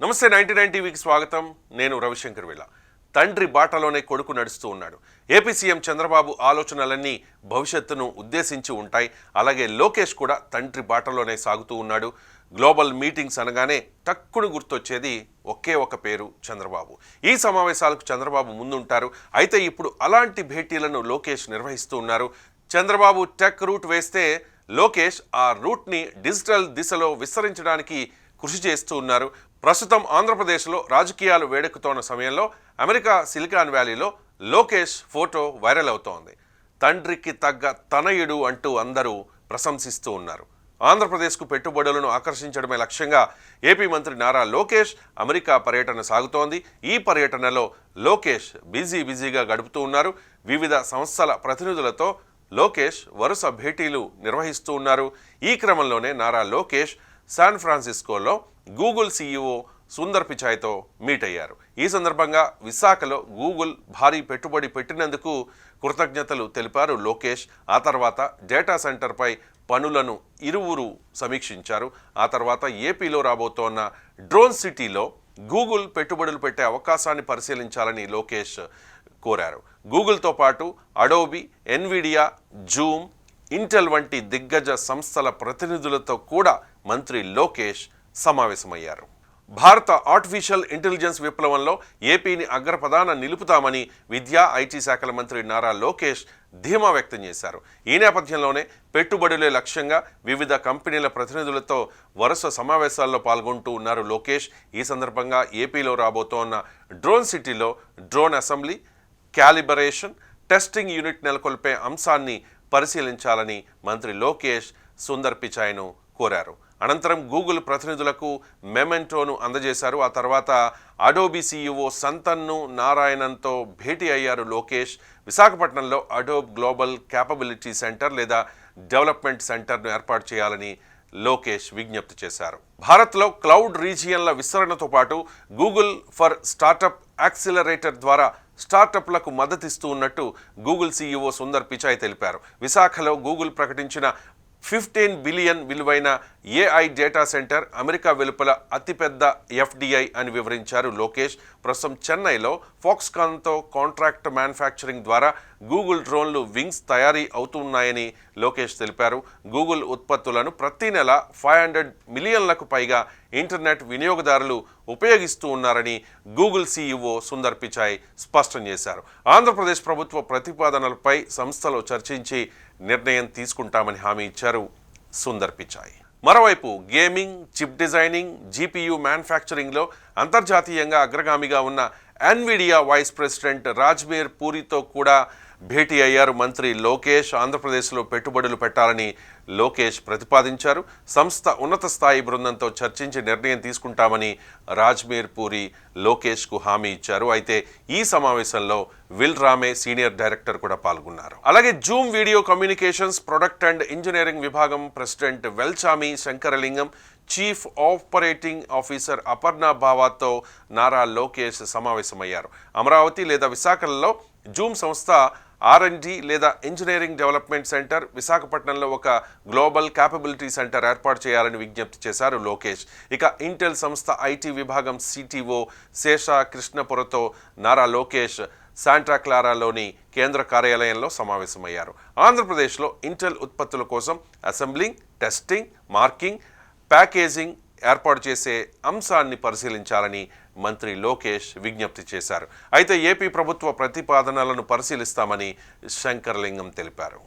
నమస్తే 99 టీవీకి స్వాగతం. నేను రవిశంకర్ వేళ. తండ్రి బాటలోనే కొడుకు నడుస్తూ ఉన్నాడు. ఏపీ సీఎం చంద్రబాబు ఆలోచనలన్నీ భవిష్యత్తును ఉద్దేశించి ఉంటాయి. అలాగే లోకేష్ కూడా తండ్రి బాటలోనే సాగుతూ ఉన్నాడు. గ్లోబల్ మీటింగ్స్ అనగానే టక్కును గుర్తొచ్చేది ఒకే ఒక పేరు, చంద్రబాబు. ఈ సమావేశాలకు చంద్రబాబు ముందుంటారు. అయితే ఇప్పుడు అలాంటి భేటీలను లోకేష్ నిర్వహిస్తూ ఉన్నారు. చంద్రబాబు టెక్ రూట్ వేస్తే లోకేష్ ఆ రూట్ని డిజిటల్ దిశలో విస్తరించడానికి కృషి చేస్తూ ఉన్నారు. ప్రస్తుతం ఆంధ్రప్రదేశ్లో రాజకీయాలు వేడెక్కుతోన్న సమయంలో అమెరికా సిలికాన్ వ్యాలీలో లోకేష్ ఫోటో వైరల్ అవుతోంది. తండ్రికి తగ్గ తనయుడు అంటూ అందరూ ప్రశంసిస్తూ ఉన్నారు. ఆంధ్రప్రదేశ్కు పెట్టుబడులను ఆకర్షించడమే లక్ష్యంగా ఏపీ మంత్రి నారా లోకేష్ అమెరికా పర్యటన సాగుతోంది. ఈ పర్యటనలో లోకేష్ బిజీగా గడుపుతూ ఉన్నారు. వివిధ సంస్థల ప్రతినిధులతో లోకేష్ వరుస భేటీలు నిర్వహిస్తూ ఉన్నారు. ఈ క్రమంలోనే నారా లోకేష్ శాన్ ఫ్రాన్సిస్కోలో గూగుల్ సీఈఓ సుందర్ పిచాయ్తో మీట్ అయ్యారు. ఈ సందర్భంగా విశాఖలో గూగుల్ భారీ పెట్టుబడి పెట్టినందుకు కృతజ్ఞతలు తెలిపారు లోకేష్. ఆ తర్వాత డేటా సెంటర్పై పనులను ఇరువురు సమీక్షించారు. ఆ తర్వాత ఏపీలో రాబోతోన్న డ్రోన్ సిటీలో గూగుల్ పెట్టుబడులు పెట్టే అవకాశాన్ని పరిశీలించాలని లోకేష్ కోరారు. గూగుల్తో పాటు అడోబీ, ఎన్విడియా, జూమ్, ఇంటెల్ వంటి దిగ్గజ సంస్థల ప్రతినిధులతో కూడా మంత్రి లోకేష్ సమావేశమయ్యారు. భారత ఆర్టిఫిషియల్ ఇంటెలిజెన్స్ విప్లవంలో ఏపీని అగ్రపదాన నిలుపుతామని విద్యా, ఐటీ శాఖల మంత్రి నారా లోకేష్ ధీమా వ్యక్తం చేశారు. ఈ నేపథ్యంలోనే పెట్టుబడులే లక్ష్యంగా వివిధ కంపెనీల ప్రతినిధులతో వరుస సమావేశాల్లో పాల్గొంటూ ఉన్నారు లోకేష్. ఈ సందర్భంగా ఏపీలో రాబోతోన్న డ్రోన్ సిటీలో drone assembly, calibration, testing unit నెలకొల్పే అంశాన్ని పరిశీలించాలని మంత్రి లోకేష్ సుందర్ పిచాయ్ను కోరారు. అనంతరం గూగుల్ ప్రతినిధులకు మెమెంటోను అందజేశారు. ఆ తర్వాత అడోబీ సీఈఓ సంతన్ను నారాయణన్తో భేటీ అయ్యారు లోకేష్. విశాఖపట్నంలో అడోబ్ గ్లోబల్ క్యాపబిలిటీ సెంటర్ లేదా డెవలప్మెంట్ సెంటర్ను ఏర్పాటు చేయాలని లోకేష్ విజ్ఞప్తి చేశారు. భారత్లో క్లౌడ్ రీజియన్ల విస్తరణతో పాటు గూగుల్ ఫర్ స్టార్టప్ యాక్సిలరేటర్ ద్వారా స్టార్టప్లకు మద్దతిస్తూ ఉన్నట్టు గూగుల్ సీఈఓ సుందర్ పిచాయ్ తెలిపారు. విశాఖలో గూగుల్ ప్రకటించిన 15 బిలియన్ విలువైన ఏఐ డేటా సెంటర్ అమెరికా వెలుపల అతిపెద్ద ఎఫ్డిఐ అని వివరించారు లోకేష్. ప్రస్తుతం చెన్నైలో ఫాక్స్కాన్తో కాంట్రాక్ట్ మ్యానుఫ్యాక్చరింగ్ ద్వారా గూగుల్ డ్రోన్లు వింగ్స్ తయారీ అవుతున్నాయని లోకేష్ తెలిపారు. గూగుల్ ఉత్పత్తులను ప్రతి నెల 500 మిలియన్లకు పైగా ఇంటర్నెట్ వినియోగదారులు ఉపయోగిస్తూ ఉన్నారని గూగుల్ సీఈఓ సుందర్ పిచాయ్ స్పష్టం చేశారు. ఆంధ్రప్రదేశ్ ప్రభుత్వ ప్రతిపాదనలపై సంస్థలో చర్చించి నిర్ణయం తీసుకుంటామని హామీ ఇచ్చారు సుందర్ పిచాయ్. మరోవైపు గేమింగ్, చిప్ డిజైనింగ్, జీపీయూ మ్యానుఫ్యాక్చరింగ్లో అంతర్జాతీయంగా అగ్రగామిగా ఉన్న ఎన్విడియా వైస్ ప్రెసిడెంట్ రాజ్బీర్ పూరితో కూడా భేటీ అయ్యారు మంత్రి లోకేష్. ఆంధ్రప్రదేశ్లో పెట్టుబడులు పెట్టాలని లోకేష్ ప్రతిపాదించారు. సంస్థ ఉన్నత స్థాయి బృందంతో చర్చించి నిర్ణయం తీసుకుంటామని రాజ్బీర్ పూరి లోకేష్కు హామీ ఇచ్చారు. అయితే ఈ సమావేశంలో విల్ రామే సీనియర్ డైరెక్టర్ కూడా పాల్గొన్నారు. అలాగే Zoom video communications product and engineering విభాగం president Velchamy Shankaralingam, chief operating officer Aparna భావాతో నారా లోకేష్ సమావేశమయ్యారు. అమరావతి లేదా విశాఖలో జూమ్ సంస్థ R&D లేదా ఇంజనీరింగ్ డెవలప్మెంట్ సెంటర్, విశాఖపట్నంలో ఒక గ్లోబల్ క్యాపబిలిటీ సెంటర్ ఏర్పాటు చేయాలని విజ్ఞప్తి చేశారు లోకేష్. ఇక ఇంటెల్ సంస్థ ఐటీ విభాగం సిటిఓ శేష కృష్ణపురతో నారా లోకేష్ శాంటా క్లారాలోని కేంద్ర కార్యాలయంలో సమావేశమయ్యారు. ఆంధ్రప్రదేశ్లో ఇంటెల్ ఉత్పత్తుల కోసం అసెంబ్లింగ్, టెస్టింగ్, మార్కింగ్, ప్యాకేజింగ్ ఏర్పాటు చేసే అంశాన్ని పరిశీలించాలని మంత్రి లోకేష్ విజ్ఞప్తి చేశారు. అయితే ఏపీ ప్రభుత్వ ప్రతిపాదనలను పరిశీలిస్తామని శంకరలింగం తెలిపారు.